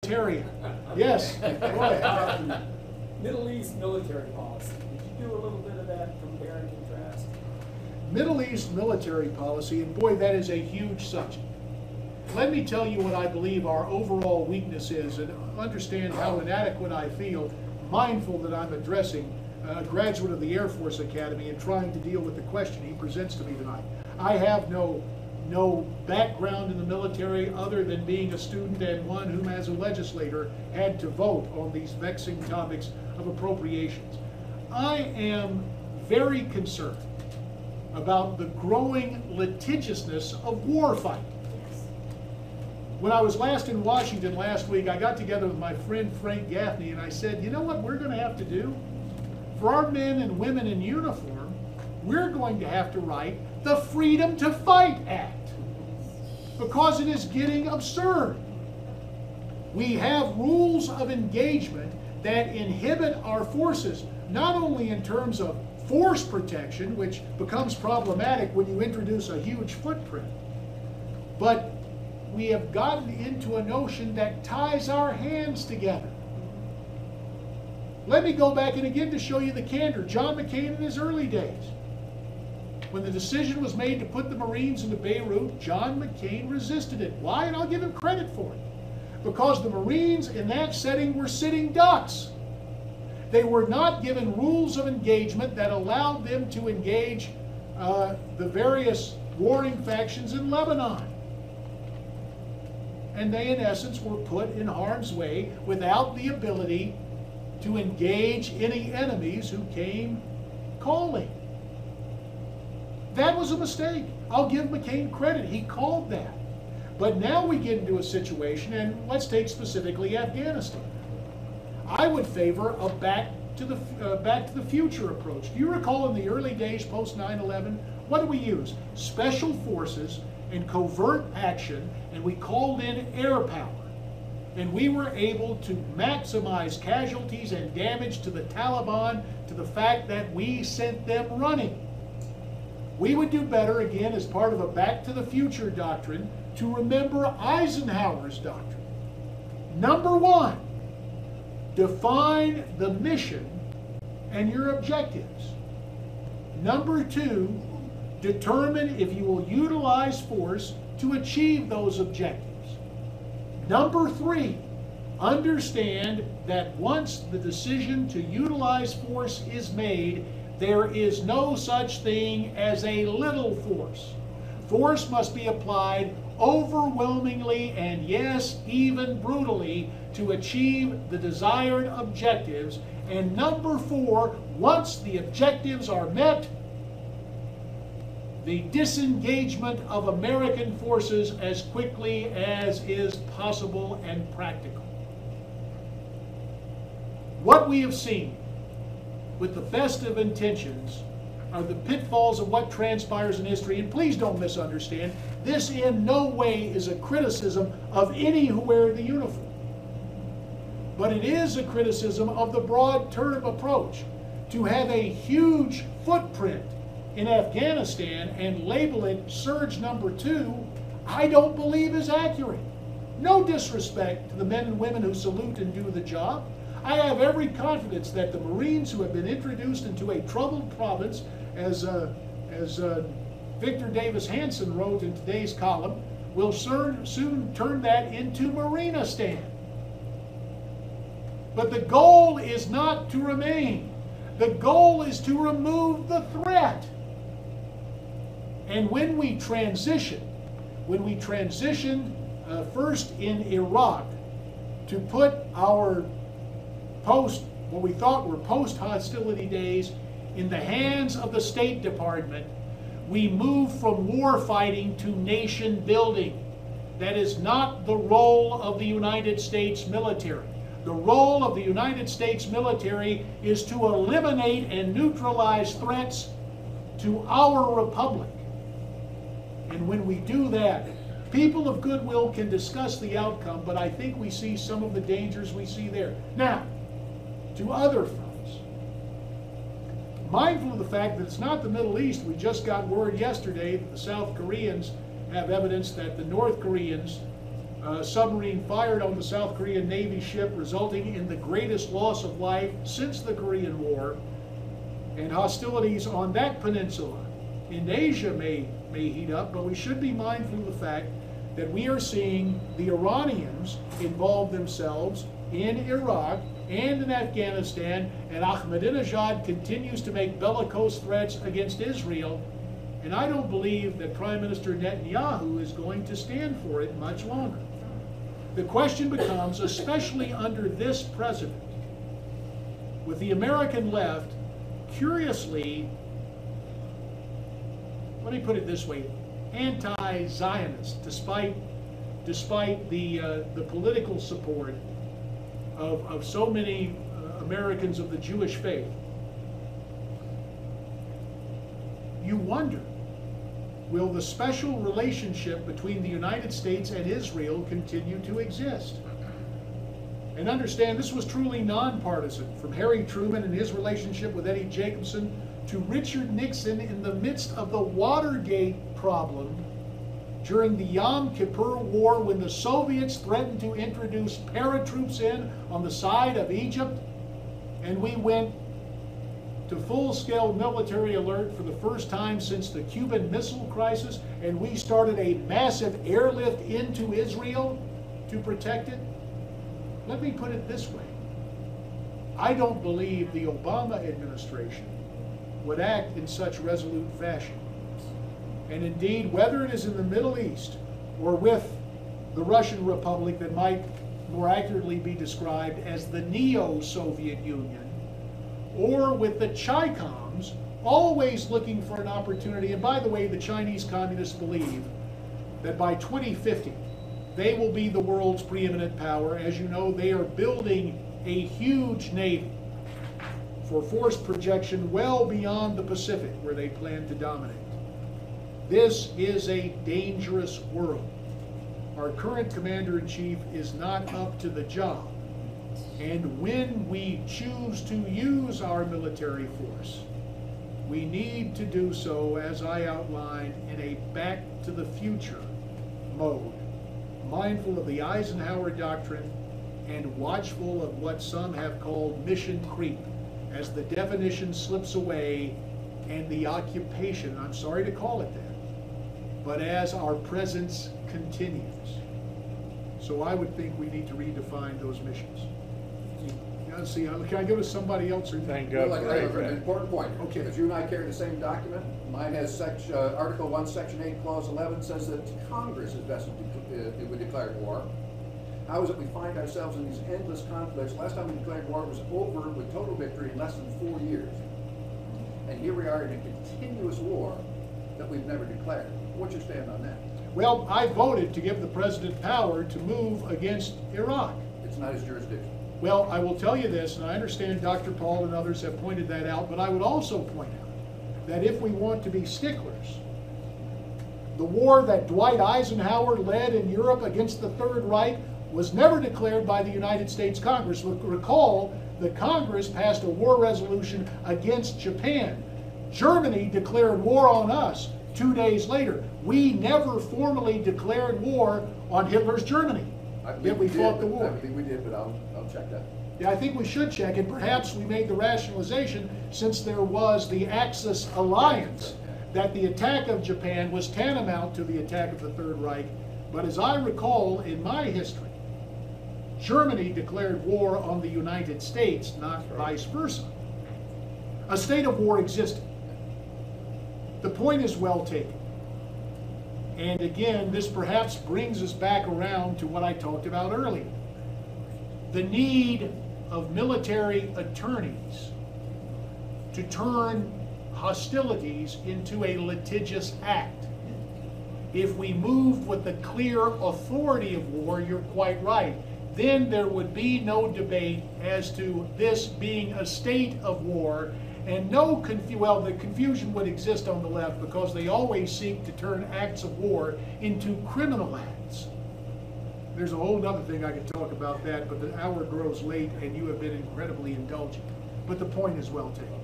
militarian. Yes, go ahead. Middle East military policy. Did you do a little bit of that, compare and contrast? Middle East military policy, and boy, that is a huge subject. Let me tell you what I believe our overall weakness is, and understand how inadequate I feel, mindful that I'm addressing a graduate of the Air Force Academy and trying to deal with the question he presents to me tonight. I have no background in the military other than being a student and one whom, as a legislator, had to vote on these vexing topics of appropriations. I am very concerned about the growing litigiousness of war fighting. When I was last in Washington last week, I got together with my friend Frank Gaffney and I said, you know what we're going to have to do? For our men and women in uniform, we're going to have to write the Freedom to Fight Act, because it is getting absurd. We have rules of engagement that inhibit our forces, not only in terms of force protection, which becomes problematic when you introduce a huge footprint, but we have gotten into a notion that ties our hands together. Let me go back and again to show you the candor. John McCain in his early days. When the decision was made to put the Marines into Beirut, John McCain resisted it. Why? And I'll give him credit for it. Because the Marines in that setting were sitting ducks. They were not given rules of engagement that allowed them to engage the various warring factions in Lebanon. And they, in essence, were put in harm's way without the ability to engage any enemies who came calling. That was a mistake. I'll give McCain credit. He called that. But now we get into a situation, and let's take specifically Afghanistan. I would favor a back to the future approach. Do you recall in the early days post 9/11, what did we use? Special forces and covert action, and we called in air power. And we were able to maximize casualties and damage to the Taliban to the fact that we sent them running. We would do better, again, as part of a back to the future doctrine, to remember Eisenhower's doctrine. Number one, define the mission and your objectives. Number two, determine if you will utilize force to achieve those objectives. Number three, understand that once the decision to utilize force is made, there is no such thing as a little force. Force must be applied overwhelmingly and, yes, even brutally to achieve the desired objectives. And number four, once the objectives are met, the disengagement of American forces as quickly as is possible and practical. What we have seen with the best of intentions are the pitfalls of what transpires in history. And please don't misunderstand, this in no way is a criticism of any who wear the uniform. But it is a criticism of the broad term approach. To have a huge footprint in Afghanistan and label it surge number 2, I don't believe is accurate. No disrespect to the men and women who salute and do the job. I have every confidence that the Marines who have been introduced into a troubled province, as Victor Davis Hanson wrote in today's column, will soon turn that into Marinistan. But the goal is not to remain. The goal is to remove the threat. And when we transitioned first in Iraq to put our what we thought were post-hostility days in the hands of the State Department, we moved from war fighting to nation building. That is not the role of the United States military. The role of the United States military is to eliminate and neutralize threats to our republic. And when we do that, people of goodwill can discuss the outcome, but I think we see some of the dangers we see there. Now, to other fronts, mindful of the fact that it's not the Middle East, we just got word yesterday that the South Koreans have evidence that the North Koreans submarine fired on the South Korean Navy ship, resulting in the greatest loss of life since the Korean War. And hostilities on that peninsula in Asia may heat up, but we should be mindful of the fact that we are seeing the Iranians involve themselves in Iraq and in Afghanistan, and Ahmadinejad continues to make bellicose threats against Israel. And I don't believe that Prime Minister Netanyahu is going to stand for it much longer. The question becomes, especially under this president, with the American left, curiously, let me put it this way, anti-Zionist, despite the political support of so many Americans of the Jewish faith. You wonder, will the special relationship between the United States and Israel continue to exist? And understand, this was truly nonpartisan, from Harry Truman and his relationship with Eddie Jacobson to Richard Nixon in the midst of the Watergate problem during the Yom Kippur War, when the Soviets threatened to introduce paratroops in on the side of Egypt, and we went to full-scale military alert for the first time since the Cuban Missile Crisis, and we started a massive airlift into Israel to protect it. Let me put it this way. I don't believe the Obama administration would act in such resolute fashion. And indeed, whether it is in the Middle East or with the Russian Republic that might more accurately be described as the neo-Soviet Union, or with the Chi-Coms, always looking for an opportunity. And by the way, the Chinese Communists believe that by 2050, they will be the world's preeminent power. As you know, they are building a huge navy for force projection well beyond the Pacific, where they plan to dominate. This is a dangerous world. Our current commander-in-chief is not up to the job. And when we choose to use our military force, we need to do so, as I outlined, in a back-to-the-future mode, mindful of the Eisenhower Doctrine and watchful of what some have called mission creep, as the definition slips away and the occupation, I'm sorry to call it that, but as our presence continues. So I would think we need to redefine those missions. Now, see, can I go to somebody else? Or Thank God. Well, I have an important point. Okay. Because you and I carry the same document. Mine has Article 1, Section 8, Clause 11 says that Congress is vested with declared war. How is it we find ourselves in these endless conflicts? Last time we declared war was over with total victory in less than 4 years. And here we are in a continuous war that we've never declared. What's your stand on that? Well, I voted to give the president power to move against Iraq. It's not his jurisdiction. Well, I will tell you this, and I understand Dr. Paul and others have pointed that out, but I would also point out that if we want to be sticklers, the war that Dwight Eisenhower led in Europe against the Third Reich was never declared by the United States Congress. Recall, the Congress passed a war resolution against Japan. Germany declared war on us 2 days later. We never formally declared war on Hitler's Germany. Yet we fought the war. I believe we did, but I'll check that. Yeah, I think we should check, and perhaps we made the rationalization, since there was the Axis alliance, that the attack of Japan was tantamount to the attack of the Third Reich. But as I recall in my history, Germany declared war on the United States, not vice versa. A state of war existed. The point is well taken. And again, this perhaps brings us back around to what I talked about earlier. The need of military attorneys to turn hostilities into a litigious act. If we moved with the clear authority of war, you're quite right, then there would be no debate as to this being a state of war, and no the confusion would exist on the left, because they always seek to turn acts of war into criminal acts. There's a whole other thing I could talk about that, but the hour grows late and you have been incredibly indulgent. But the point is well taken.